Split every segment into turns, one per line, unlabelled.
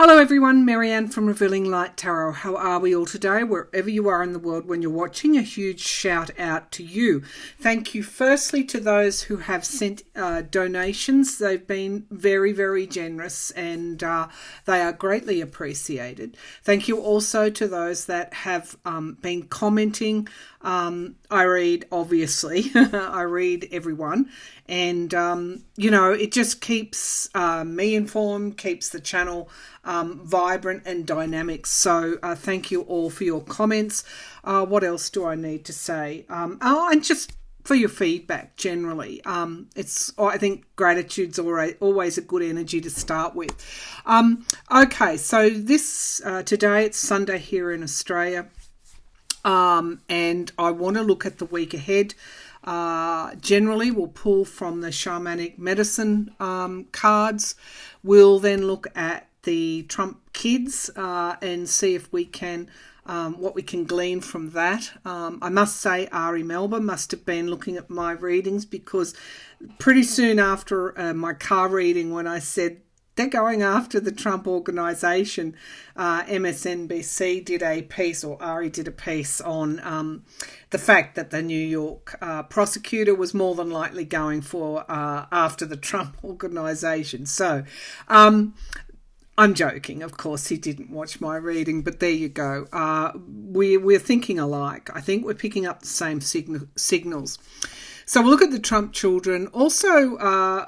Hello everyone, Marianne from Revealing Light Tarot. How are we all today? Wherever you are in the world when you're watching, a huge shout out to you. Thank you firstly to those who have sent donations. They've been very, very generous and they are greatly appreciated. Thank you also to those that have been commenting. I read, obviously, I read everyone. And, it just keeps me informed, keeps the channel vibrant and dynamic. So thank you all for your comments. What else do I need to say? And just for your feedback generally. I think gratitude's always a good energy to start with. Okay, so today it's Sunday here in Australia. And I want to look at the week ahead. Generally, we'll pull from the Sharmanic Medicine cards. We'll then look at the Trump kids and see if we can what we can glean from that. I must say Ari Melba must have been looking at my readings, because pretty soon after my car reading, when I said they're going after the Trump organisation, MSNBC did a piece, or Ari did a piece on the fact that the New York prosecutor was more than likely going for after the Trump organisation. So I'm joking, of course. He didn't watch my reading, but there you go. We're thinking alike. I think we're picking up the same signals. So we'll look at the Trump children. Also,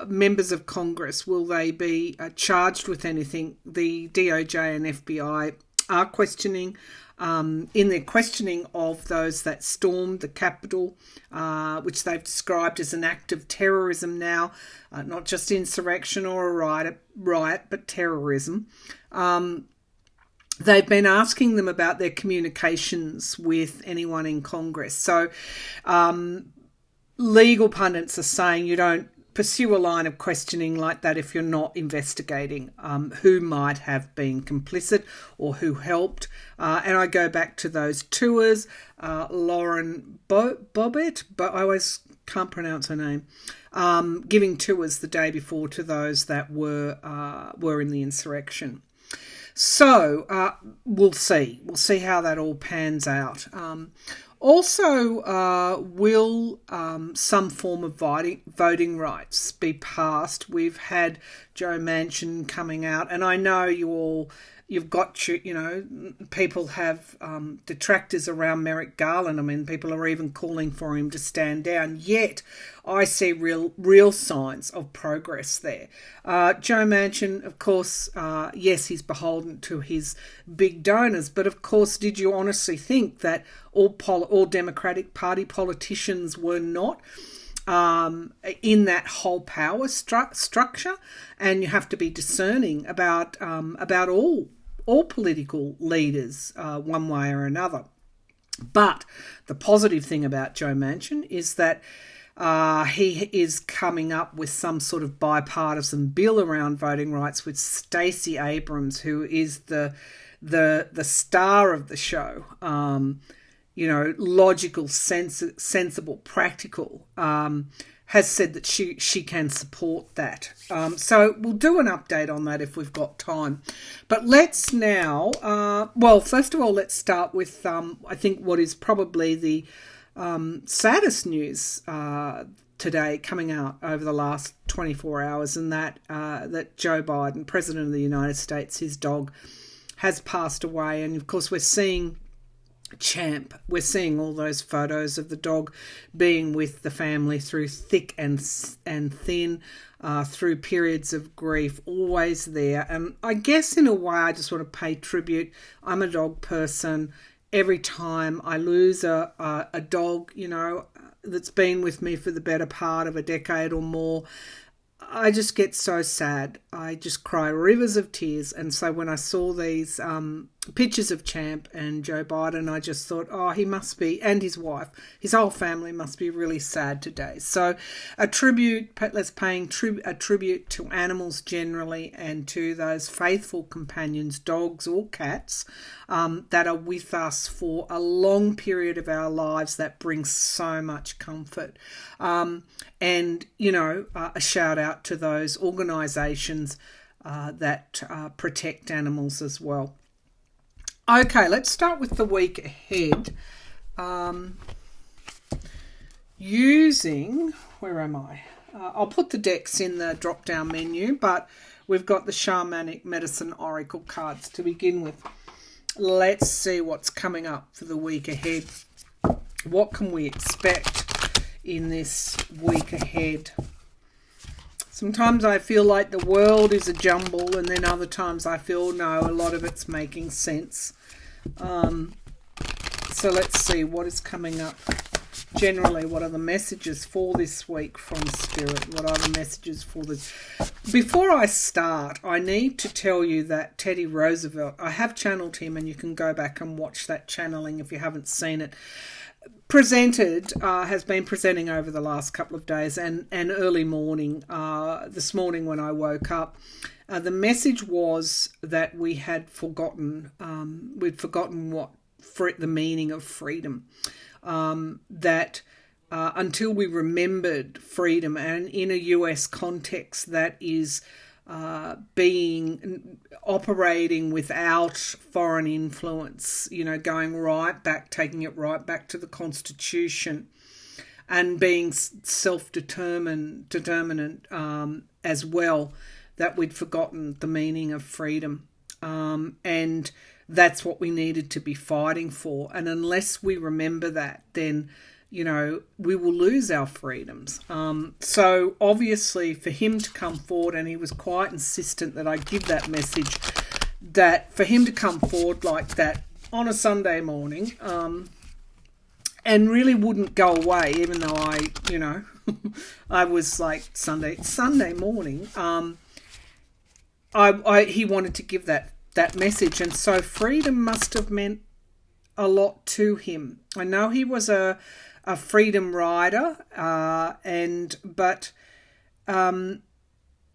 members of Congress, will they be charged with anything? The DOJ and FBI are questioning, in their questioning of those that stormed the Capitol, which they've described as an act of terrorism now, not just insurrection or a riot, but terrorism. They've been asking them about their communications with anyone in Congress. So legal pundits are saying you don't pursue a line of questioning like that if you're not investigating who might have been complicit or who helped. And I go back to those tours. Lauren Bobbitt, but I always can't pronounce her name, giving tours the day before to those that were in the insurrection. So we'll see. We'll see how that all pans out. Also, will some form of voting rights be passed? We've had Joe Manchin coming out, and I know you've got, people have detractors around Merrick Garland. I mean, people are even calling for him to stand down. Yet, I see real signs of progress there. Joe Manchin, of course, yes, he's beholden to his big donors, but of course, did you honestly think that all Democratic Party politicians were not in that whole power structure? And you have to be discerning about all political leaders, one way or another. But the positive thing about Joe Manchin is that he is coming up with some sort of bipartisan bill around voting rights with Stacey Abrams, who is the star of the show. Logical, sensible, practical, has said that she can support that. So we'll do an update on that if we've got time. But let's now, first of all, let's start with, I think, what is probably the saddest news today coming out over the last 24 hours, and that Joe Biden, President of the United States, his dog, has passed away. And of course, we're seeing Champ. We're seeing all those photos of the dog being with the family through thick and thin, through periods of grief, always there. And I guess in a way, I just want to pay tribute. I'm a dog person. Every time I lose a dog, that's been with me for the better part of a decade or more, I just get so sad. I just cry rivers of tears. And so when I saw these pictures of Champ and Joe Biden, I just thought, he must be, and his wife, his whole family must be really sad today. So a tribute to animals generally, and to those faithful companions, dogs or cats, that are with us for a long period of our lives, that brings so much comfort. And, a shout out to those organisations that protect animals as well. Okay, let's start with the week ahead. Using, where am I? I'll put the decks in the drop-down menu, but we've got the Sharmanic Medicine Oracle cards to begin with. Let's see what's coming up for the week ahead. What can we expect in this week ahead? Sometimes I feel like the world is a jumble, and then other times I feel, no, a lot of it's making sense. So let's see what is coming up. Generally, what are the messages for this week from Spirit? What are the messages for this? Before I start, I need to tell you that Teddy Roosevelt, I have channeled him, and you can go back and watch that channeling if you haven't seen it. Has been presenting over the last couple of days and early morning, this morning when I woke up. The message was that we had forgotten, we'd forgotten the meaning of freedom. That until we remembered freedom, and in a US context that is operating without foreign influence, going right back, taking it right back to the Constitution, and being self-determinant as well, that we'd forgotten the meaning of freedom. And that's what we needed to be fighting for. And unless we remember that, then, we will lose our freedoms. So obviously for him to come forward, and he was quite insistent that I give that message, that for him to come forward like that on a Sunday morning, and really wouldn't go away, even though I was like Sunday morning, he wanted to give that message. And so freedom must have meant a lot to him. I know he was a freedom rider, but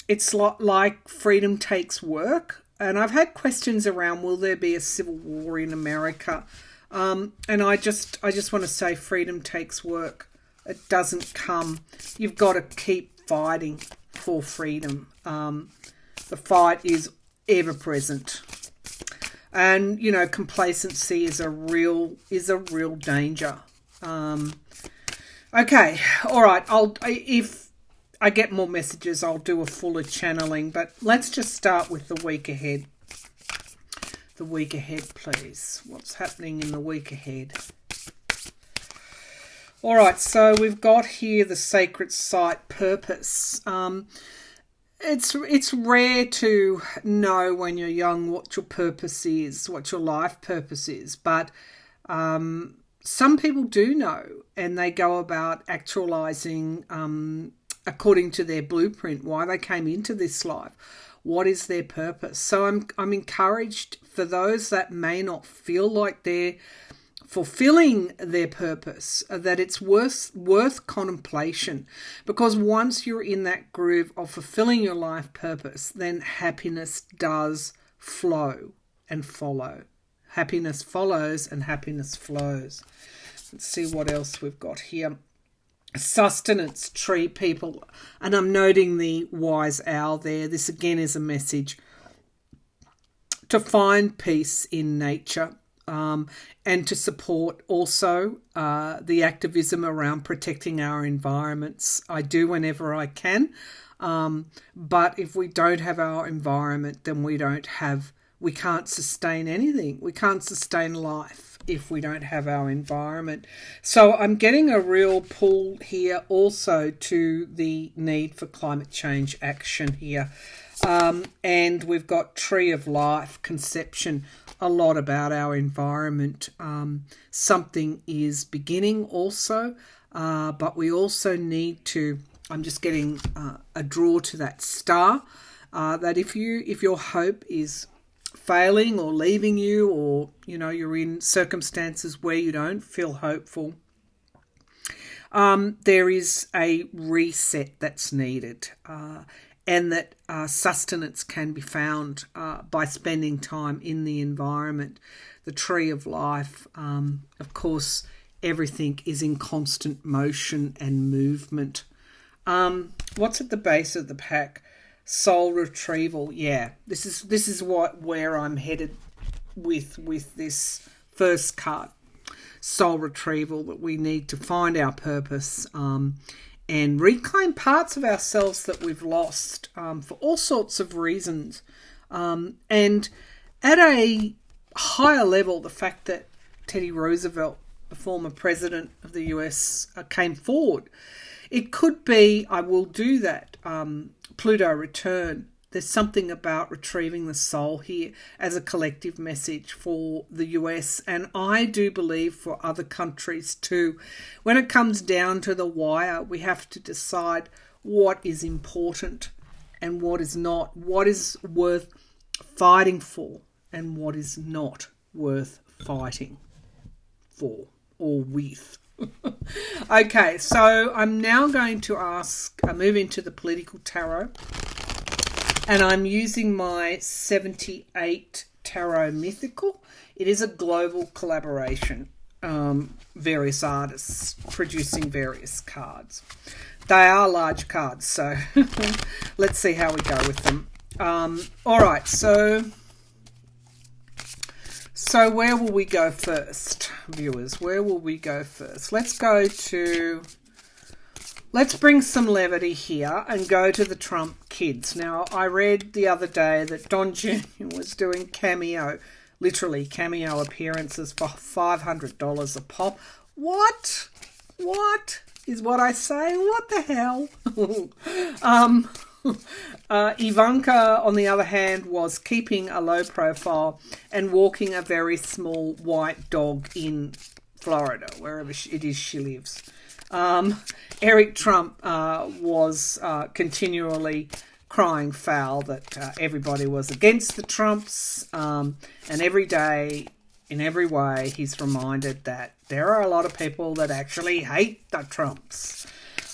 it's like freedom takes work. And I've had questions around, will there be a civil war in America? And I just want to say freedom takes work. It doesn't come. You've got to keep fighting for freedom. The fight is ever present. And, complacency is a real danger. Okay, all right. If I get more messages, I'll do a fuller channeling. But let's just start with the week ahead. The week ahead, please. What's happening in the week ahead? All right, so we've got here the sacred site purpose. It's rare to know when you're young what your purpose is, what your life purpose is, but some people do know, and they go about actualizing according to their blueprint why they came into this life. What is their purpose? So I'm encouraged for those that may not feel like they're fulfilling their purpose, that it's worth contemplation, because once you're in that groove of fulfilling your life purpose, then happiness does flow and follow. Happiness follows and happiness flows. Let's see what else we've got here. Sustenance tree people, and I'm noting the wise owl there. This again is a message to find peace in nature. And to support also the activism around protecting our environments. I do whenever I can. But if we don't have our environment, then we can't sustain anything. We can't sustain life if we don't have our environment. So I'm getting a real pull here also to the need for climate change action here. And we've got Tree of Life, conception, a lot about our environment. Something is beginning also, but we also need to, I'm just getting a draw to that star, that if your hope is failing or leaving you, or you're in circumstances where you don't feel hopeful, there is a reset that's needed, and that sustenance can be found by spending time in the environment. The Tree of Life, of course, everything is in constant motion and movement. What's at the base of the pack? Soul retrieval. Yeah, this is where I'm headed with this first card. Soul retrieval, that we need to find our purpose and reclaim parts of ourselves that we've lost for all sorts of reasons. And at a higher level, the fact that Teddy Roosevelt, the former president of the US, came forward, it could be, I will do that, Pluto return. There's something about retrieving the soul here as a collective message for the US, and I do believe for other countries too. When it comes down to the wire, we have to decide what is important and what is not, what is worth fighting for and what is not worth fighting for or with. Okay, so I'm now going to move into the political tarot. And I'm using my 78 Tarot Mythical. It is a global collaboration. Various artists producing various cards. They are large cards, so let's see how we go with them. All right, so where will we go first, viewers? Where will we go first? Let's bring some levity here and go to the Trump kids. Now, I read the other day that Don Jr. was doing literally cameo appearances for $500 a pop. What? What is what I say? What the hell? Ivanka, on the other hand, was keeping a low profile and walking a very small white dog in Florida, wherever it is she lives. Eric Trump was continually crying foul that everybody was against the Trumps, and every day, in every way, he's reminded that there are a lot of people that actually hate the Trumps.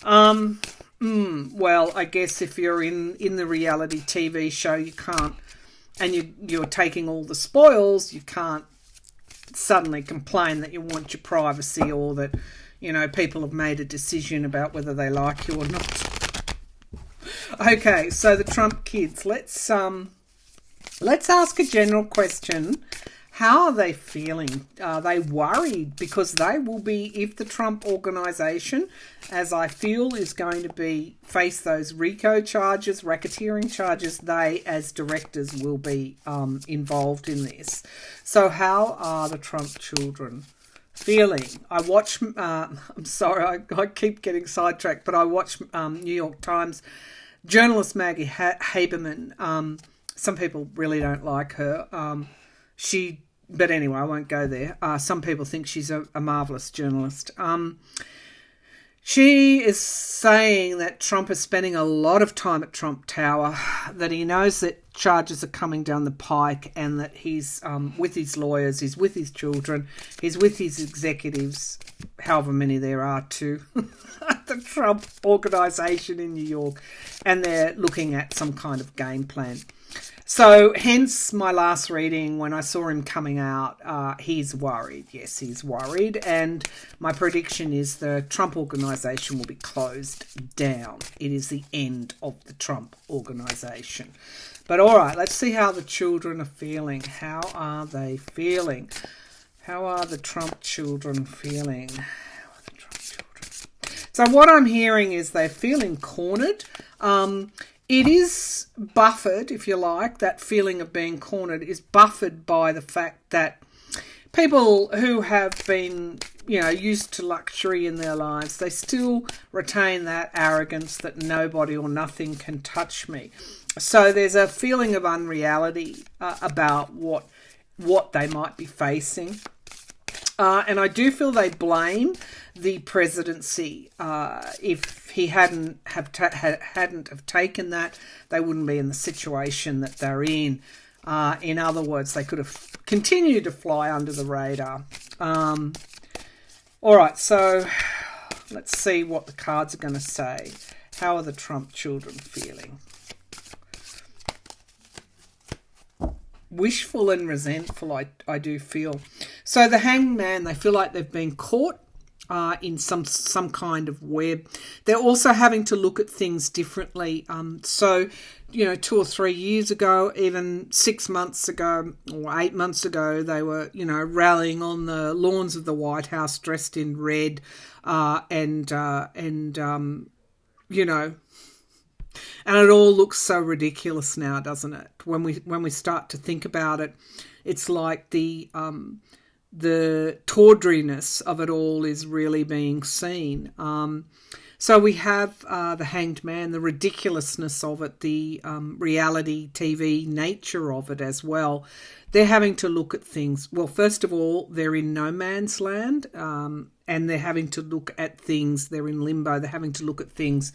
Well, I guess if you're in the reality TV show, you can't, and you're taking all the spoils, you can't suddenly complain that you want your privacy or that, you know, people have made a decision about whether they like you or not. Okay, so the Trump kids. Let's ask a general question. How are they feeling? Are they worried? Because they will be, if the Trump organisation, as I feel, is going to face those RICO charges, racketeering charges, they, as directors, will be involved in this. So how are the Trump children feeling? I watch, I'm sorry, I keep getting sidetracked, but I watch New York Times journalist Maggie Haberman. Some people really don't like her. But anyway, I won't go there. Some people think she's a marvellous journalist. She is saying that Trump is spending a lot of time at Trump Tower, that he knows that charges are coming down the pike, and that he's with his lawyers, he's with his children, he's with his executives, however many there are to the Trump organisation in New York, and they're looking at some kind of game plan. So, hence my last reading, when I saw him coming out, he's worried. Yes, he's worried. And my prediction is the Trump organisation will be closed down. It is the end of the Trump organisation. But all right, let's see how the children are feeling. How are they feeling? How are the Trump children feeling? So what I'm hearing is they're feeling cornered. It is buffered, if you like, that feeling of being cornered is buffered by the fact that people who have been, used to luxury in their lives, they still retain that arrogance that nobody or nothing can touch me. So there's a feeling of unreality about what they might be facing. And I do feel they blame the presidency. If he hadn't have taken that, they wouldn't be in the situation that they're in. In other words, they could have continued to fly under the radar. All right, so let's see what the cards are going to say. How are the Trump children feeling? Wishful and resentful, I do feel. So the Hanged Man, they feel like they've been caught. in some kind of web. They're also having to look at things differently. So, 2 or 3 years ago, even 6 months ago or 8 months ago, they were, rallying on the lawns of the White House dressed in red, and it all looks so ridiculous now, doesn't it? When we start to think about it, it's like the tawdriness of it all is really being seen. So we have the Hanged Man, the ridiculousness of it, the reality TV nature of it as well. They're having to look at things. Well, first of all, they're in no man's land, and they're having to look at things. They're in limbo. They're having to look at things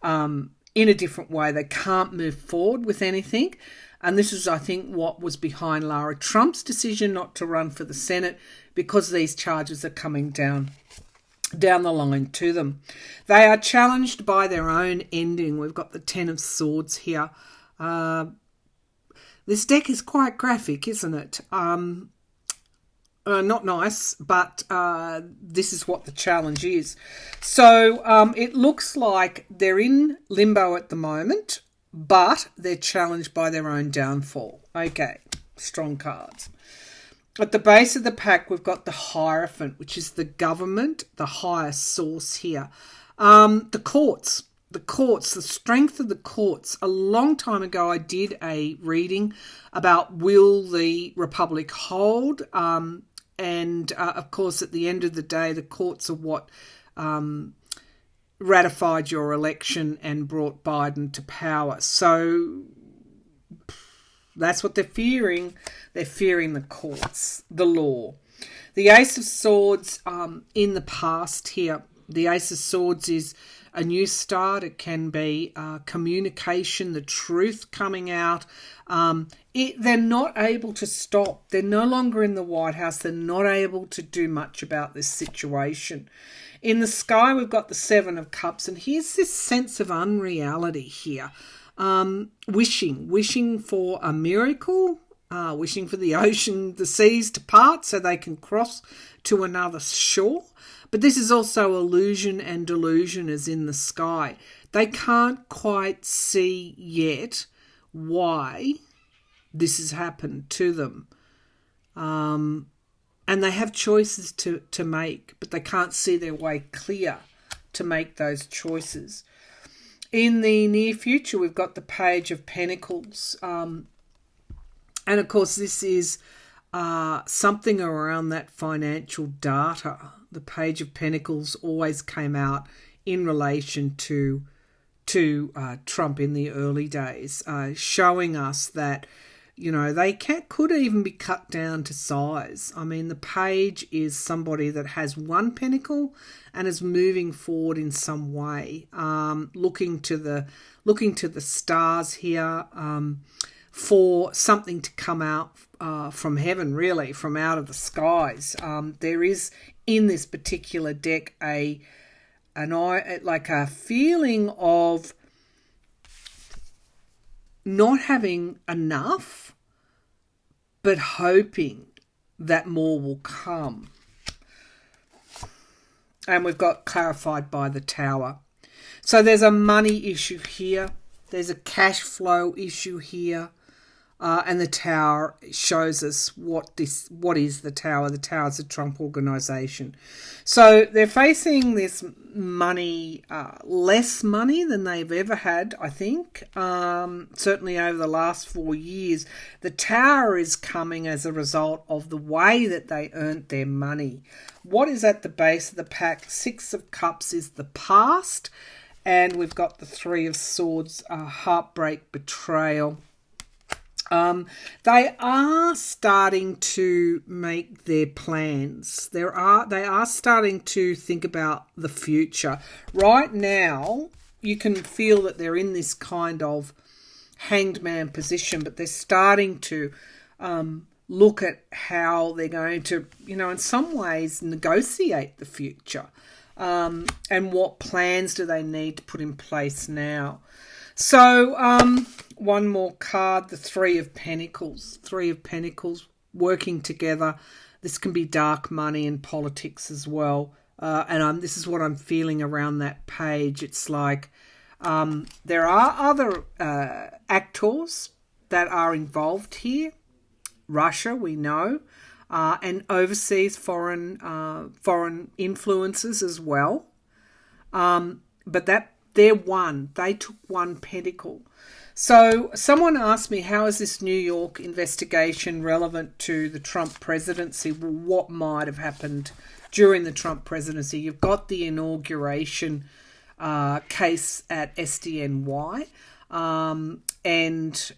in a different way. They can't move forward with anything. And this is, I think, what was behind Lara Trump's decision not to run for the Senate, because these charges are coming down the line to them. They are challenged by their own ending. We've got the Ten of Swords here. This deck is quite graphic, isn't it? Not nice, but this is what the challenge is. So it looks like they're in limbo at the moment, but they're challenged by their own downfall. Okay, strong cards. At the base of the pack, we've got the Hierophant, which is the government, the highest source here. The courts, the strength of the courts. A long time ago, I did a reading about will the Republic hold? And of course, at the end of the day, the courts are what ratified your election and brought Biden to power. So that's what they're fearing. They're fearing the courts, the law. The Ace of Swords in the past here. The Ace of Swords is a new start. It can be communication, the truth coming out. They're not able to stop. They're no longer in the White House. They're not able to do much about this situation. In the sky, we've got the Seven of Cups, and here's this sense of unreality here. Wishing for a miracle, wishing for the ocean, the seas to part so they can cross to another shore. But this is also illusion and delusion as in the sky. They can't quite see yet why this has happened to them. And they have choices to make, but they can't see their way clear to make those choices. In the near future, we've got the Page of Pentacles. And of course, this is something around that financial data. The Page of Pentacles always came out in relation to Trump in the early days, showing us that, they could even be cut down to size. I mean, the Page is somebody that has one pentacle and is moving forward in some way, looking to the stars here for something to come out from heaven, really, from out of the skies. There is in this particular deck a feeling of not having enough, but hoping that more will come. And we've got clarified by the Tower. So there's a money issue here. There's a cash flow issue here. And the Tower shows us what is the Tower. The Tower is a Trump organisation. So they're facing this money, less money than they've ever had, I think. Certainly over the last 4 years. The Tower is coming as a result of the way that they earned their money. What is at the base of the pack? Six of Cups is the past. And we've got the Three of Swords, heartbreak, betrayal. They are starting to make their plans. They are starting to think about the future. Right now, you can feel that they're in this kind of hanged man position, but they're starting to look at how they're going to, in some ways negotiate the future. And what plans do they need to put in place now? So, one more card, the Three of Pentacles. Three of Pentacles working together. This can be dark money and politics as well. This is what I'm feeling around that page. It's like there are other actors that are involved here. Russia, we know, and overseas foreign influences as well. But they're one. They took one pentacle. So someone asked me, how is this New York investigation relevant to the Trump presidency? Well, what might have happened during the Trump presidency? You've got the inauguration case at SDNY, and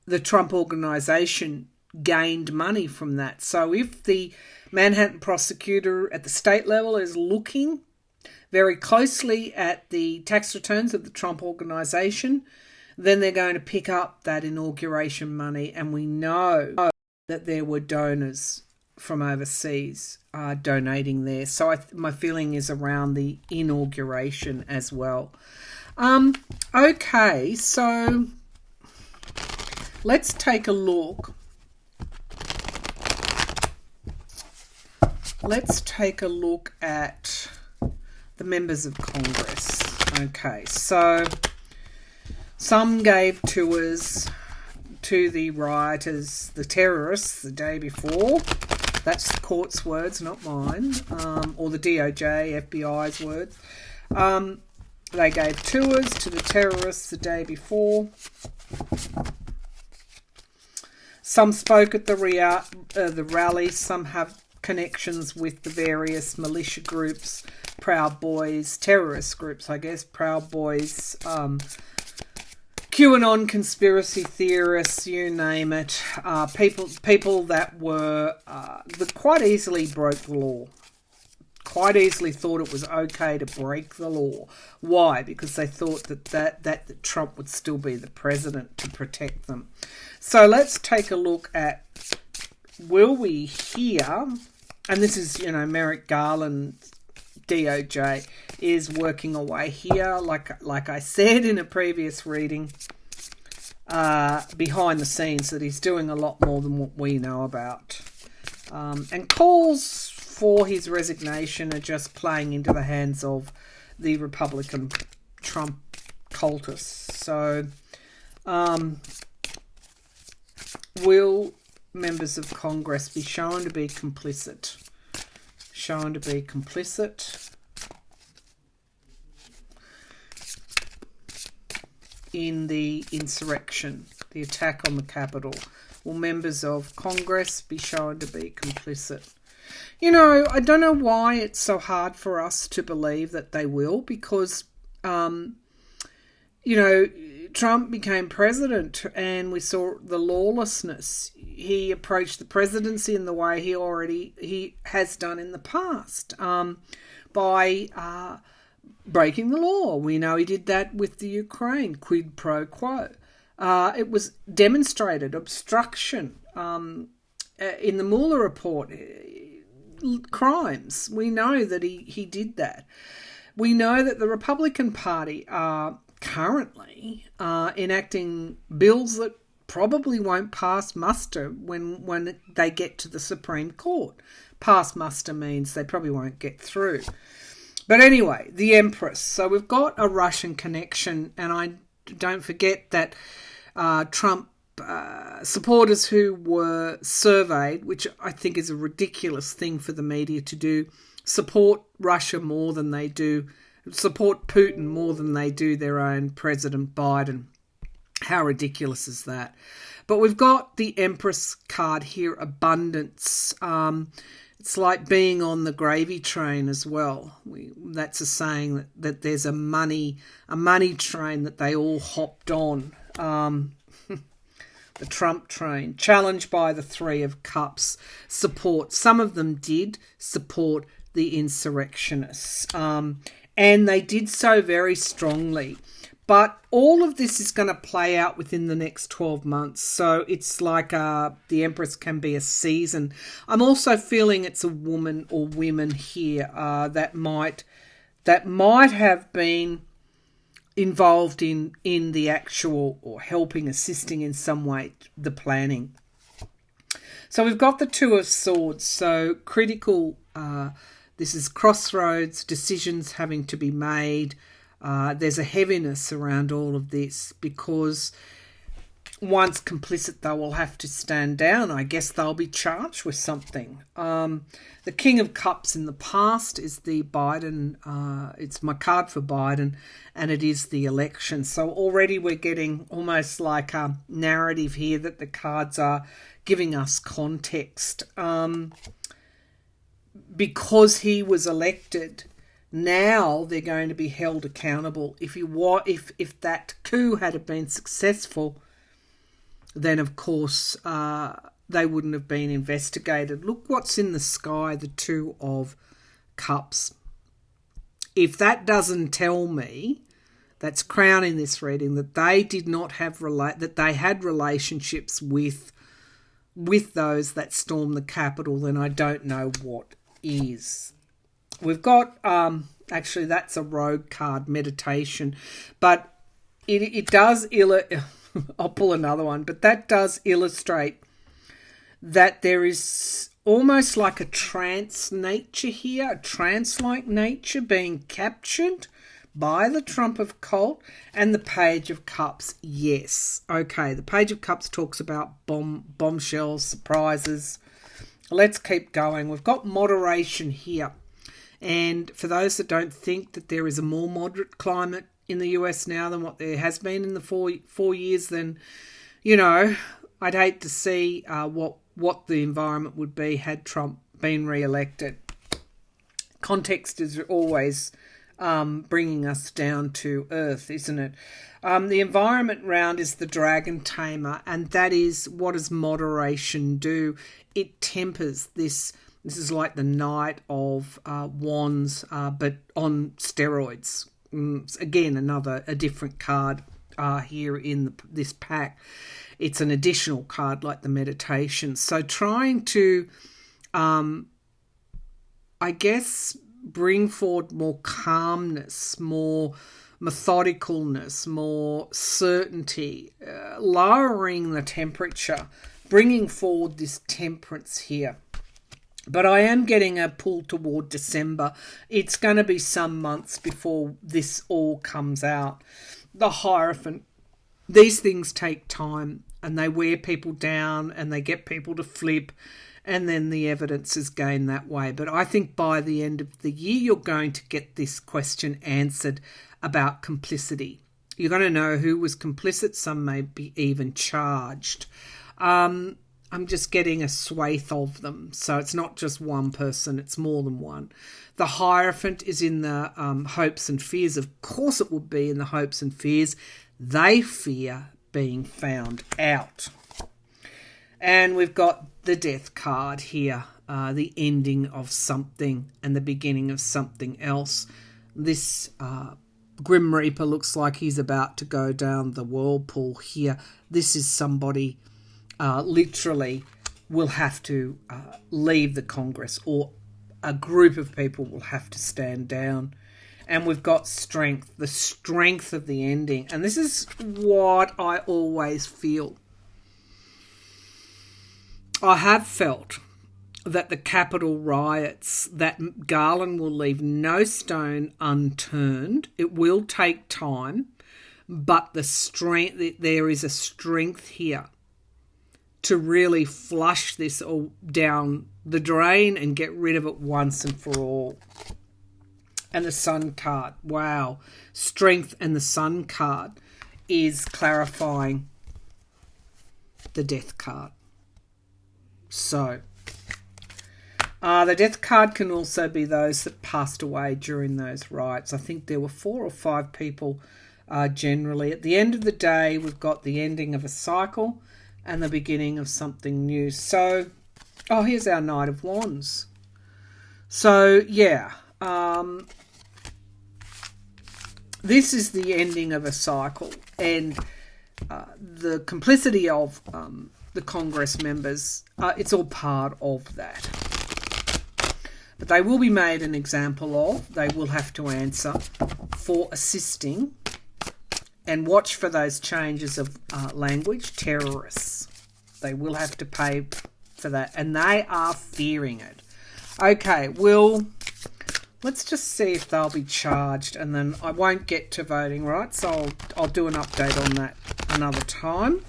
the Trump organization gained money from that. So if the Manhattan prosecutor at the state level is looking very closely at the tax returns of the Trump organization, then they're going to pick up that inauguration money. And we know that there were donors from overseas donating there. So my feeling is around the inauguration as well. Okay, so let's take a look. Let's take a look at the members of Congress. Okay, so some gave tours to the rioters, the terrorists, the day before. That's the court's words, not mine, or the DOJ, FBI's words. They gave tours to the terrorists the day before. Some spoke at the rally. Some have connections with the various militia groups, Proud Boys, terrorist groups, I guess, Proud Boys, QAnon conspiracy theorists, you name it. People that were that quite easily broke the law. Quite easily thought it was okay to break the law. Why? Because they thought that Trump would still be the president to protect them. So let's take a look at, will we hear, and this is, Merrick Garland, DOJ, is working away here, like I said in a previous reading, behind the scenes, that he's doing a lot more than what we know about. And calls for his resignation are just playing into the hands of the Republican Trump cultists. So, will members of Congress be shown to be complicit? Shown to be complicit in the insurrection, the attack on the Capitol. Will members of Congress be shown to be complicit? I don't know why it's so hard for us to believe that they will, because, Trump became president and we saw the lawlessness. He approached the presidency in the way he has done in the past, by breaking the law. We know he did that with the Ukraine, quid pro quo. It was demonstrated, obstruction, in the Mueller report, crimes. We know that he did that. We know that the Republican Party are currently enacting bills that probably won't pass muster when they get to the Supreme Court. Pass muster means they probably won't get through. But anyway, the Empress. So we've got a Russian connection, and I don't forget that Trump supporters who were surveyed, which I think is a ridiculous thing for the media to do, support Russia more than they do, support Putin more than they do their own President Biden. How ridiculous is that? But we've got the Empress card here, abundance. It's like being on the gravy train as well. That's a saying that there's a money train that they all hopped on. The Trump train, challenged by the Three of Cups, support. Some of them did support the insurrectionists, and they did so very strongly. But all of this is going to play out within the next 12 months. So it's like the Empress can be a season. I'm also feeling it's a woman or women here that might have been involved in the actual, or helping, assisting in some way, the planning. So we've got the Two of Swords. So critical This is crossroads, decisions having to be made. There's a heaviness around all of this because once complicit, they will have to stand down. I guess they'll be charged with something. The King of Cups in the past is the Biden. It's my card for Biden, and it is the election. So already we're getting almost like a narrative here that the cards are giving us context. Because he was elected, now they're going to be held accountable. If that coup had been successful, then of course they wouldn't have been investigated. Look what's in the sky, the Two of Cups. If that doesn't tell me, that's crowning this reading, that they did not have that they had relationships with those that stormed the Capitol, then I don't know what is. We've got actually that's a rogue card, meditation, but it does I'll pull another one, but that does illustrate that there is almost like a trance nature here, a trance-like nature being captured by the Trump of Colt and the Page of Cups. Yes. Okay, the Page of Cups talks about bombshells, surprises. Let's keep going. We've got moderation here. And for those that don't think that there is a more moderate climate in the US now than what there has been in the four years, then, I'd hate to see what the environment would be had Trump been re-elected. Context is always bringing us down to earth, isn't it? The environment round is the Dragon Tamer, and that is, what does moderation do? It tempers this. This is like the Knight of Wands, but on steroids. Again, a different card here in this pack. It's an additional card like the meditation. So trying to, I guess, bring forward more calmness, more methodicalness, more certainty, lowering the temperature, bringing forward this temperance here. But I am getting a pull toward December. It's going to be some months before this all comes out. The Hierophant. These things take time, and they wear people down, and they get people to flip, and then the evidence is gained that way. But I think by the end of the year, you're going to get this question answered about complicity. You're going to know who was complicit. Some may be even charged. I'm just getting a swathe of them. So it's not just one person, it's more than one. The Hierophant is in the hopes and fears. Of course it would be in the hopes and fears. They fear being found out. And we've got the Death card here, the ending of something and the beginning of something else. This Grim Reaper looks like he's about to go down the whirlpool here. This is somebody literally will have to leave the Congress, or a group of people will have to stand down. And we've got strength, the strength of the ending. And this is what I always feel. I have felt that the Capitol riots, that Garland will leave no stone unturned. It will take time, but the strength, there is a strength here to really flush this all down the drain and get rid of it once and for all. And the Sun card, wow. Strength, and the Sun card is clarifying the Death card. So, the Death card can also be those that passed away during those riots. I think there were 4 or 5 people generally. At the end of the day, we've got the ending of a cycle and the beginning of something new. So, here's our Knight of Wands. So, yeah. This is the ending of a cycle, and the complicity of the Congress members, it's all part of that. But they will be made an example of. They will have to answer for assisting, and watch for those changes of language. Terrorists, they will have to pay for that, and they are fearing it. Okay, let's just see if they'll be charged, and then I won't get to voting rights, so I'll do an update on that another time.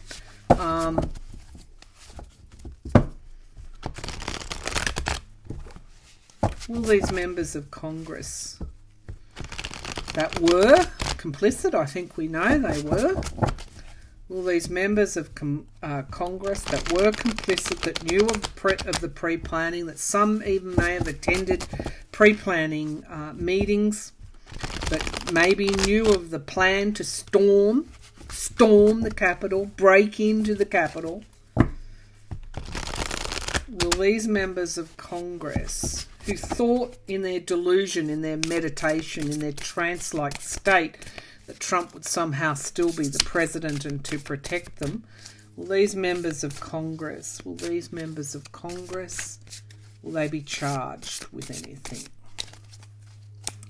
Will these members of Congress that were complicit, I think we know they were, will these members of Congress that were complicit, that knew of the pre-planning, that some even may have attended pre-planning meetings, that maybe knew of the plan to storm the Capitol, break into the Capitol, will these members of Congress who thought in their delusion, in their meditation, in their trance-like state, that Trump would somehow still be the president and to protect them, will these members of Congress, will they be charged with anything?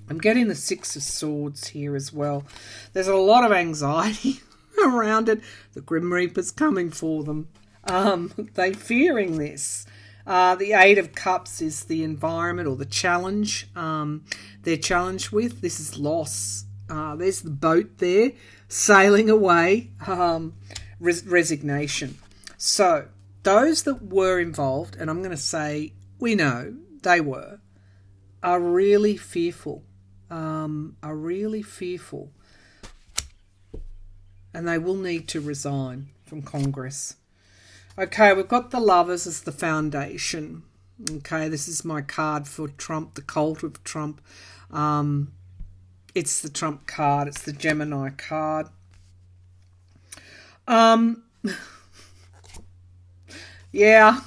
I'm getting the Six of Swords here as well. There's a lot of anxiety around it. The Grim Reaper's coming for them. They're fearing this. The Eight of Cups is the environment or the challenge they're challenged with. This is loss. There's the boat there sailing away. Resignation. So those that were involved, and I'm going to say we know they were, are really fearful. And they will need to resign from Congress. Okay, we've got the Lovers as the foundation. Okay, this is my card for Trump, the cult of Trump. It's the Trump card. It's the Gemini card. Yeah.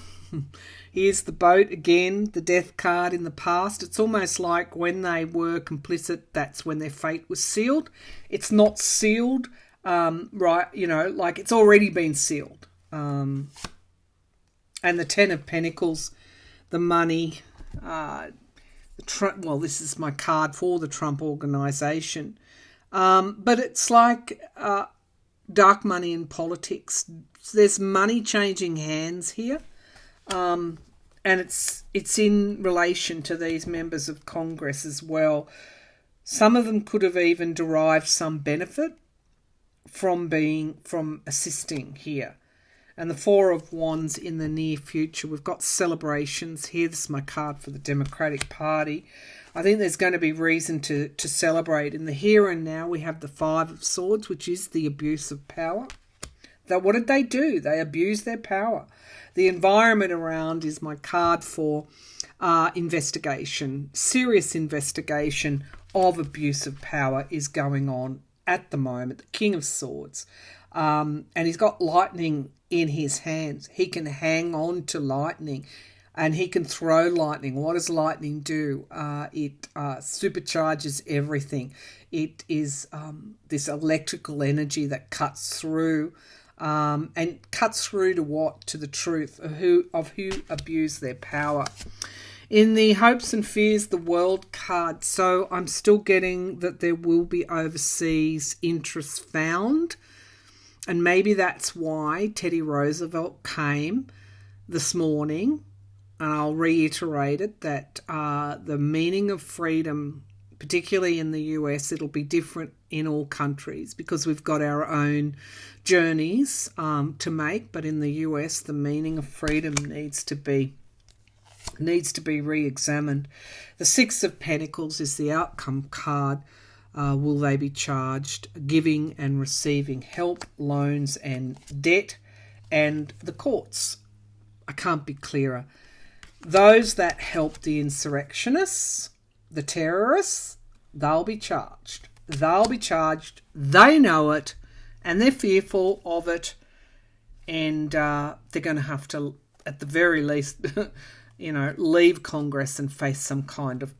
Here's the boat again, the death card in the past. It's almost like when they were complicit, that's when their fate was sealed. It's not sealed, right? Like it's already been sealed. And the Ten of Pentacles, the money, this is my card for the Trump organization. But it's like dark money in politics. There's money changing hands here. And it's in relation to these members of Congress as well. Some of them could have even derived some benefit from assisting here. And the Four of Wands in the near future. We've got celebrations here. This is my card for the Democratic Party. I think there's going to be reason to celebrate. In the here and now, we have the Five of Swords, which is the abuse of power. What did they do? They abused their power. The environment around is my card for investigation. Serious investigation of abuse of power is going on at the moment. The King of Swords. And he's got lightning in his hands. He can hang on to lightning and he can throw lightning. What does lightning do? It supercharges everything. It is this electrical energy that cuts through. And cuts through to what? To the truth of who abused their power. In the hopes and fears, the World card. So I'm still getting that there will be overseas interest found. And maybe that's why Teddy Roosevelt came this morning. And I'll reiterate it, that the meaning of freedom, particularly in the US, it'll be different in all countries because we've got our own journeys to make. But in the US, the meaning of freedom needs to be re-examined. The Six of Pentacles is the outcome card. Will they be charged? Giving and receiving help, loans and debt, and the courts. I can't be clearer. Those that help the insurrectionists, the terrorists, they'll be charged. They know it, and they're fearful of it, and they're going to have to, at the very least, leave Congress and face some kind of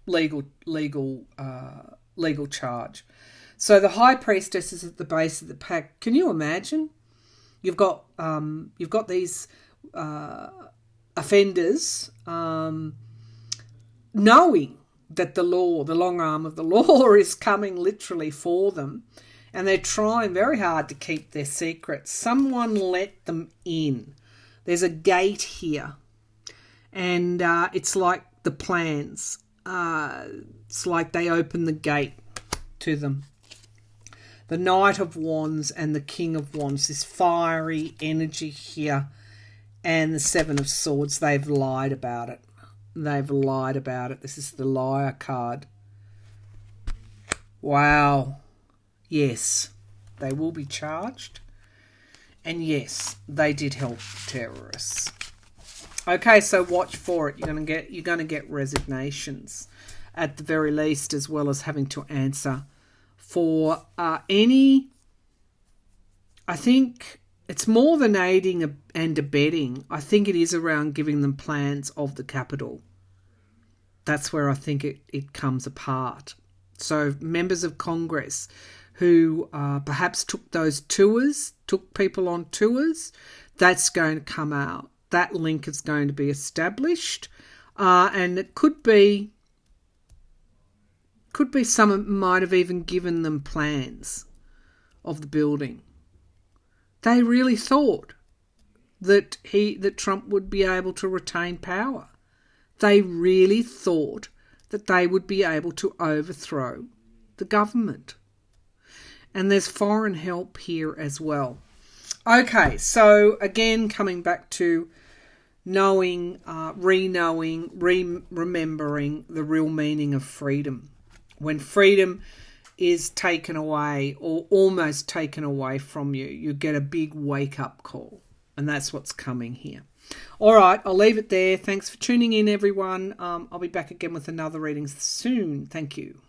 legal charge. So the High Priestess is at the base of the pack. Can you imagine? You've got these offenders knowing that the long arm of the law is coming literally for them, and they're trying very hard to keep their secrets. Someone let them in. There's a gate here, And it's like the plans. It's like they open the gate to them. The Knight of Wands and the King of Wands, this fiery energy here, and the Seven of Swords, they've lied about it. They've lied about it. This is the liar card. Wow. Yes, they will be charged. And yes, they did help terrorists. Okay, so watch for it. You're going to get resignations at the very least, as well as having to answer for any. I think it's more than aiding and abetting. I think it is around giving them plans of the capital. That's where I think it comes apart. So members of Congress who perhaps took those tours, took people on tours, that's going to come out. That link is going to be established, and it could be some might have even given them plans of the building. They really thought that Trump would be able to retain power. They really thought that they would be able to overthrow the government. And there's foreign help here as well. Okay, so again, coming back to knowing, re-knowing, remembering the real meaning of freedom. When freedom is taken away or almost taken away from you, you get a big wake-up call. And that's what's coming here. All right, I'll leave it there. Thanks for tuning in, everyone. I'll be back again with another reading soon. Thank you.